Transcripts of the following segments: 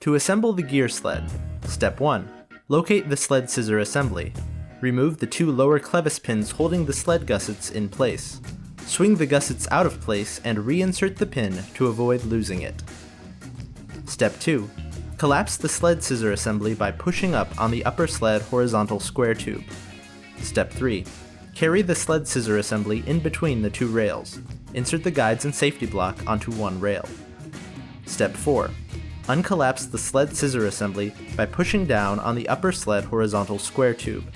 To assemble the gear sled, Step 1. Locate the sled scissor assembly. Remove the two lower clevis pins holding the sled gussets in place. Swing the gussets out of place and reinsert the pin to avoid losing it. Step 2. Collapse the sled scissor assembly by pushing up on the upper sled horizontal square tube. Step 3. Carry the sled scissor assembly in between the two rails. Insert the guides and safety block onto one rail. Step 4. Uncollapse the sled scissor assembly by pushing down on the upper sled horizontal square tube.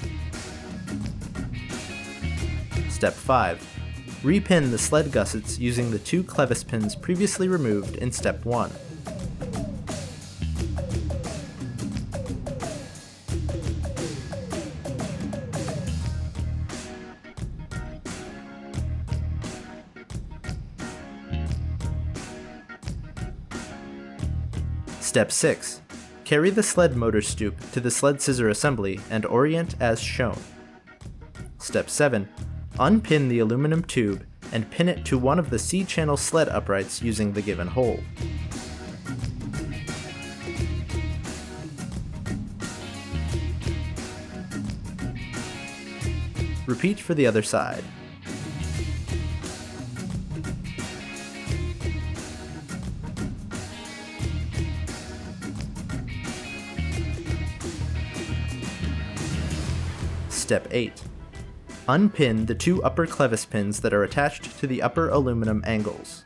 Step 5. Repin the sled gussets using the two clevis pins previously removed in Step 1. Step 6. Carry the sled motor stoop to the sled scissor assembly and orient as shown. Step 7. Unpin the aluminum tube and pin it to one of the C-channel sled uprights using the given hole. Repeat for the other side. Step 8. Unpin the two upper clevis pins that are attached to the upper aluminum angles.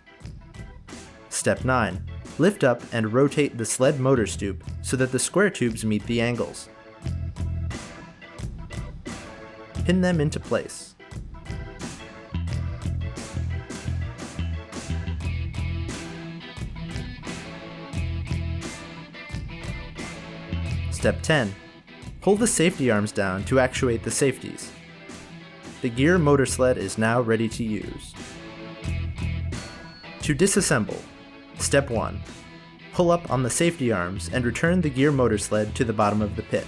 Step 9. Lift up and rotate the sled motor stoop so that the square tubes meet the angles. Pin them into place. Step 10. Pull the safety arms down to actuate the safeties. The gear motor sled is now ready to use. To disassemble, Step 1. Pull up on the safety arms and return the gear motor sled to the bottom of the pit.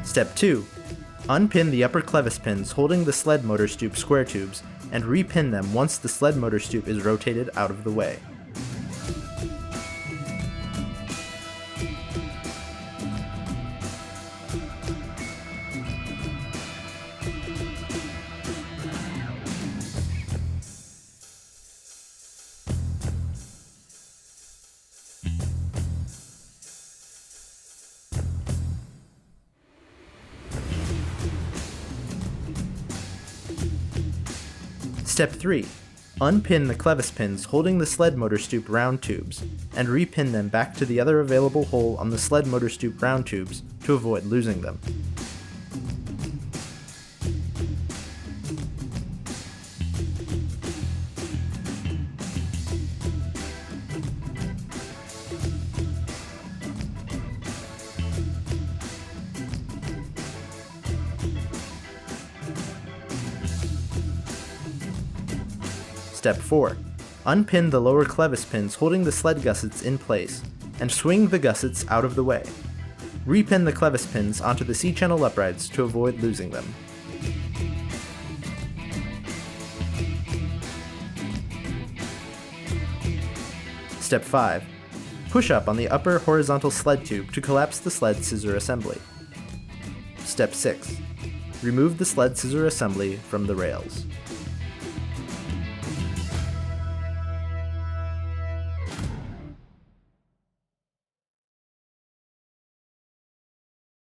Step 2. Unpin the upper clevis pins holding the sled motor stoop square tubes and repin them once the sled motor stoop is rotated out of the way. Step 3. Unpin the clevis pins holding the sled motor stoop round tubes, and repin them back to the other available hole on the sled motor stoop round tubes to avoid losing them. Step 4. Unpin the lower clevis pins holding the sled gussets in place, and swing the gussets out of the way. Repin the clevis pins onto the C-channel uprights to avoid losing them. Step 5. Push up on the upper horizontal sled tube to collapse the sled scissor assembly. Step 6. Remove the sled scissor assembly from the rails.